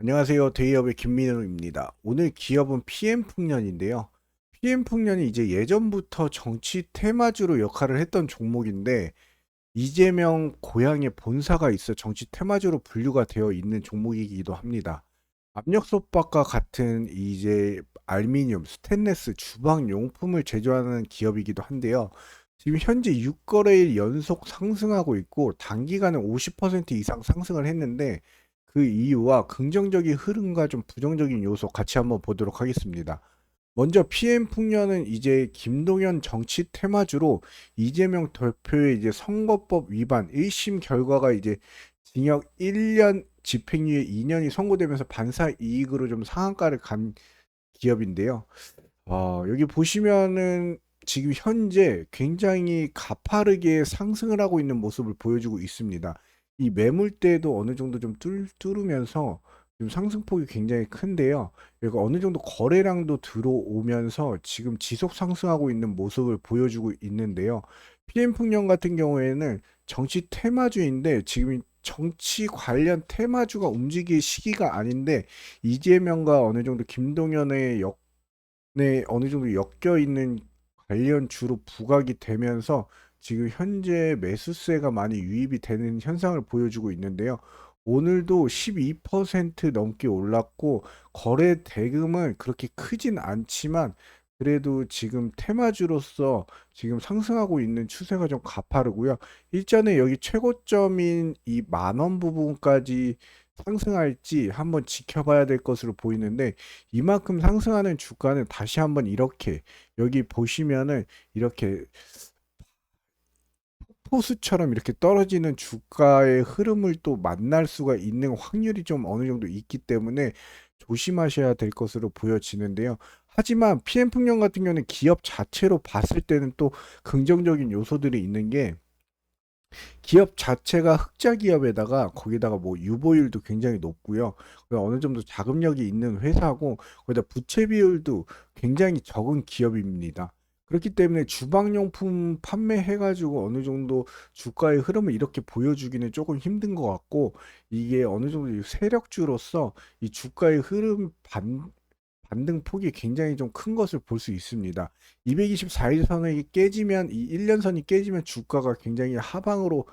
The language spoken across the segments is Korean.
안녕하세요. 데이업의 김민우입니다. 오늘 기업은 PM풍년인데요. PM풍년이 이제 예전부터 정치 테마주로 역할을 했던 종목인데 이재명 고향에 본사가 있어 정치 테마주로 분류가 되어 있는 종목이기도 합니다. 압력솥밥과 같은 이제 알미늄, 스테인레스, 주방 용품을 제조하는 기업이기도 한데요. 지금 현재 6거래일 연속 상승하고 있고 단기간에 50% 이상 상승을 했는데 그 이유와 긍정적인 흐름과 좀 부정적인 요소 같이 한번 보도록 하겠습니다. 먼저 PM풍년은 이제 김동연 정치 테마주로 이재명 대표의 이제 선거법 위반 1심 결과가 이제 징역 1년 집행유예 2년이 선고되면서 반사 이익으로 좀 상한가를 간 기업인데요. 여기 보시면은 지금 현재 굉장히 가파르게 상승을 하고 있는 모습을 보여주고 있습니다. 이 매물대도 어느 정도 좀 뚫으면서 지금 상승폭이 굉장히 큰데요. 그리고 어느 정도 거래량도 들어오면서 지금 지속 상승하고 있는 모습을 보여주고 있는데요. PM풍년 같은 경우에는 정치 테마주인데 지금 정치 관련 테마주가 움직일 시기가 아닌데 이재명과 어느 정도 김동연의 어느 정도 엮여 있는 관련 주로 부각이 되면서 지금 현재 매수세가 많이 유입이 되는 현상을 보여주고 있는데요. 오늘도 12% 넘게 올랐고 거래 대금은 그렇게 크진 않지만 그래도 지금 테마주로서 지금 상승하고 있는 추세가 좀 가파르고요. 일전에 여기 최고점인 이 만원 부분까지 상승할지 한번 지켜봐야 될 것으로 보이는데 이만큼 상승하는 주가는 다시 한번 이렇게 여기 보시면은 이렇게 포수처럼 이렇게 떨어지는 주가의 흐름을 또 만날 수가 있는 확률이 좀 어느 정도 있기 때문에 조심하셔야 될 것으로 보여지는데요. 하지만 PM풍년 같은 경우는 기업 자체로 봤을 때는 또 긍정적인 요소들이 있는 게 기업 자체가 흑자 기업에다가 거기다가 뭐 유보율도 굉장히 높고요. 어느 정도 자금력이 있는 회사고 거기다 부채 비율도 굉장히 적은 기업입니다. 그렇기 때문에 주방용품 판매해가지고 어느 정도 주가의 흐름을 이렇게 보여주기는 조금 힘든 것 같고 이게 어느 정도 세력주로서 이 주가의 흐름 반등 폭이 굉장히 좀 큰 것을 볼 수 있습니다. 224일선이 깨지면 이 1년선이 깨지면 주가가 굉장히 하방으로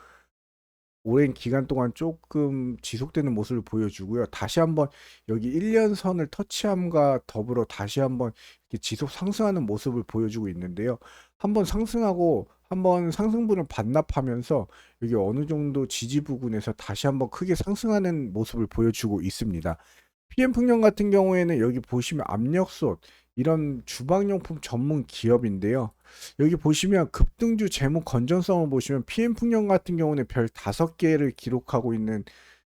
오랜 기간 동안 조금 지속되는 모습을 보여주고요. 다시 한번 여기 1년선을 터치함과 더불어 다시 한번 이렇게 지속 상승하는 모습을 보여주고 있는데요. 한번 상승하고 한번 상승분을 반납하면서 여기 어느 정도 지지 부근에서 다시 한번 크게 상승하는 모습을 보여주고 있습니다. PM풍년 같은 경우에는 여기 보시면 압력솥 이런 주방용품 전문 기업인데요. 여기 보시면 급등주 재무 건전성을 보시면 PM풍년 같은 경우는 별 5개를 기록하고 있는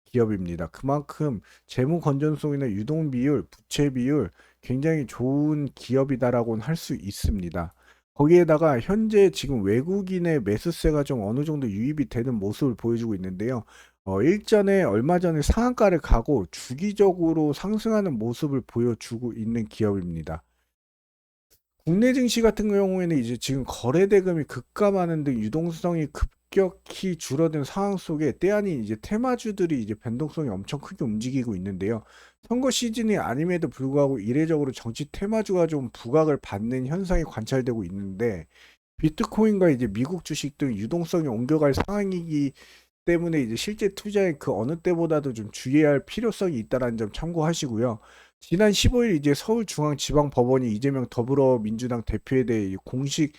기업입니다. 그만큼 재무 건전성이나 유동 비율, 부채 비율 굉장히 좋은 기업이다라고는 할 수 있습니다. 거기에다가 현재 지금 외국인의 매수세가 좀 어느 정도 유입이 되는 모습을 보여주고 있는데요. 일전에 얼마 전에 상한가를 가고 주기적으로 상승하는 모습을 보여주고 있는 기업입니다. 국내 증시 같은 경우에는 이제 지금 거래 대금이 급감하는 등 유동성이 급격히 줄어든 상황 속에 때 아닌 이제 테마주들이 이제 변동성이 엄청 크게 움직이고 있는데요. 선거 시즌이 아님에도 불구하고 이례적으로 정치 테마주가 좀 부각을 받는 현상이 관찰되고 있는데 비트코인과 이제 미국 주식 등 유동성이 옮겨갈 상황이기 때문에 이제 실제 투자에 그 어느 때보다도 좀 주의해야 할 필요성이 있다는 점 참고하시고요. 지난 15일 이제 서울중앙지방법원이 이재명 더불어민주당 대표에 대해 이 공식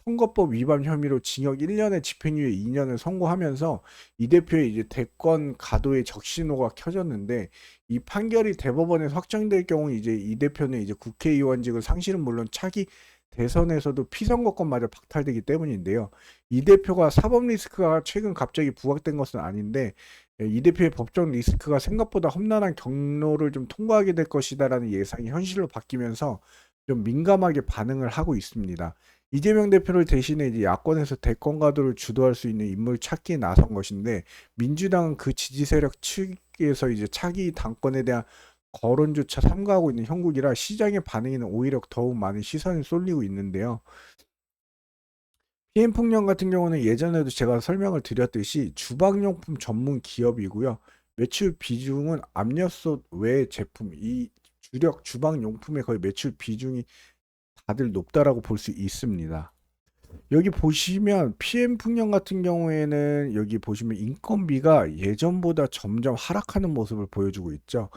선거법 위반 혐의로 징역 1년에 집행유예 2년을 선고하면서 이 대표의 이제 대권 가도의 적신호가 켜졌는데 이 판결이 대법원에서 확정될 경우 이제 이 대표는 이제 국회의원직을 상실은 물론 차기 대선에서도 피선거권마저 박탈되기 때문인데요. 이 대표가 사법 리스크가 최근 갑자기 부각된 것은 아닌데 이 대표의 법적 리스크가 생각보다 험난한 경로를 좀 통과하게 될 것이다라는 예상이 현실로 바뀌면서 좀 민감하게 반응을 하고 있습니다. 이재명 대표를 대신해 이제 야권에서 대권 가도를 주도할 수 있는 인물 찾기에 나선 것인데 민주당은 그 지지 세력 측에서 이제 차기 당권에 대한 거론조차 삼가하고 있는 형국이라 시장의 반응에는 오히려 더욱 많은 시선이 쏠리고 있는데요. PM풍년 같은 경우는 예전에도 제가 설명을 드렸듯이 주방용품 전문 기업이고요. 매출 비중은 압력솥 외 제품, 이 주력 주방 용품의 거의 매출 비중이 다들 높다라고 볼 수 있습니다. 여기 보시면 PM 풍력 같은 경우에는 여기 보시면 인건비가 예전보다 점점 하락하는 모습을 보여주고 있죠.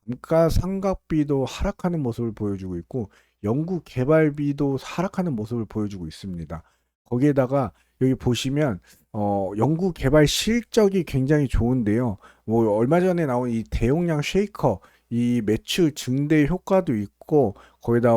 감가상각비도 하락하는 모습을 보여주고 있고 연구 개발비도 하락하는 모습을 보여주고 있습니다. 거기에다가 여기 보시면 연구 개발 실적이 굉장히 좋은데요. 뭐 얼마 전에 나온 이 대용량 쉐이커 이 매출 증대 효과도 있고 거기다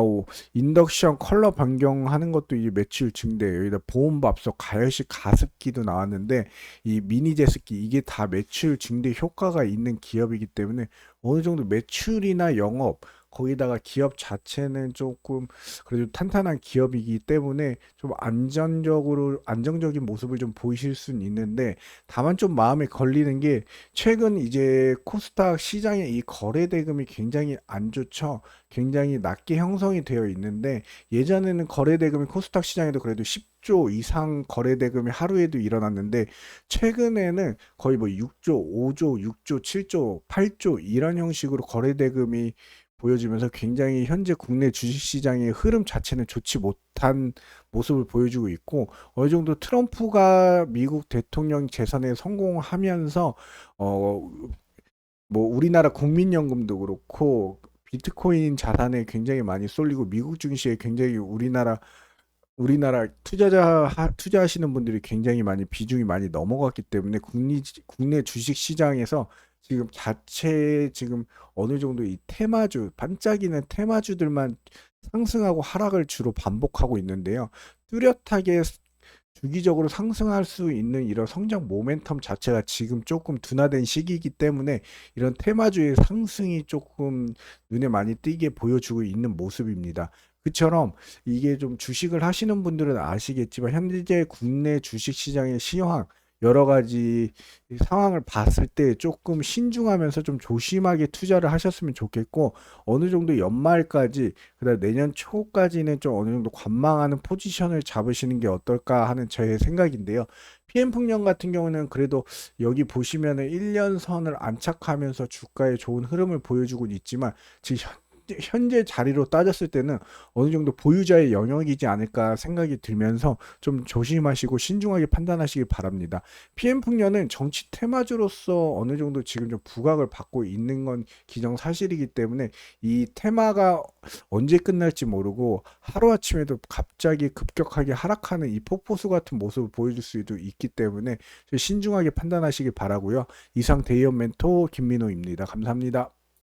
인덕션 컬러 변경하는 것도 이 매출 증대, 여기다 보온밥솥 가열식 가습기도 나왔는데 이 미니 제습기 이게 다 매출 증대 효과가 있는 기업이기 때문에 어느 정도 매출이나 영업 거기다가 기업 자체는 조금 그래도 탄탄한 기업이기 때문에 좀 안정적인 모습을 좀 보이실 수는 있는데 다만 좀 마음에 걸리는 게 최근 이제 코스닥 시장의 이 거래 대금이 굉장히 안 좋죠. 굉장히 낮게 형성이 되어 있는데 예전에는 거래 대금이 코스닥 시장에도 그래도 10조 이상 거래 대금이 하루에도 일어났는데 최근에는 거의 뭐 6조, 5조, 6조, 7조, 8조 이런 형식으로 거래 대금이 보여지면서 굉장히 현재 국내 주식시장의 흐름 자체는 좋지 못한 모습을 보여주고 있고 어느 정도 트럼프가 미국 대통령 재선에 성공하면서 어, 뭐 우리나라 국민연금도 그렇고 비트코인 자산에 굉장히 많이 쏠리고 미국 증시에 굉장히 우리나라 투자하시는 분들이 굉장히 많이 비중이 많이 넘어갔기 때문에 국내 주식 시장에서 지금 지금 어느 정도 이 테마주 반짝이는 테마주들만 상승하고 하락을 주로 반복하고 있는데요. 뚜렷하게 주기적으로 상승할 수 있는 이런 성장 모멘텀 자체가 지금 조금 둔화된 시기이기 때문에 이런 테마주의 상승이 조금 눈에 많이 띄게 보여주고 있는 모습입니다. 그처럼 이게 좀 주식을 하시는 분들은 아시겠지만 현재 국내 주식 시장의 시황 여러 가지 상황을 봤을 때 조금 신중하면서 좀 조심하게 투자를 하셨으면 좋겠고 어느 정도 연말까지 그다음 내년 초까지는 좀 어느 정도 관망하는 포지션을 잡으시는 게 어떨까 하는 저의 생각인데요. PM 풍년 같은 경우는 그래도 여기 보시면은 1년 선을 안착하면서 주가에 좋은 흐름을 보여주고 있지만 지금 현재 자리로 따졌을 때는 어느 정도 보유자의 영역이지 않을까 생각이 들면서 좀 조심하시고 신중하게 판단하시기 바랍니다. PM 풍년은 정치 테마주로서 어느 정도 지금 좀 부각을 받고 있는 건 기정사실이기 때문에 이 테마가 언제 끝날지 모르고 하루아침에도 갑자기 급격하게 하락하는 이 폭포수 같은 모습을 보여줄 수도 있기 때문에 신중하게 판단하시기 바라고요. 이상 대의원 멘토 김민호입니다. 감사합니다.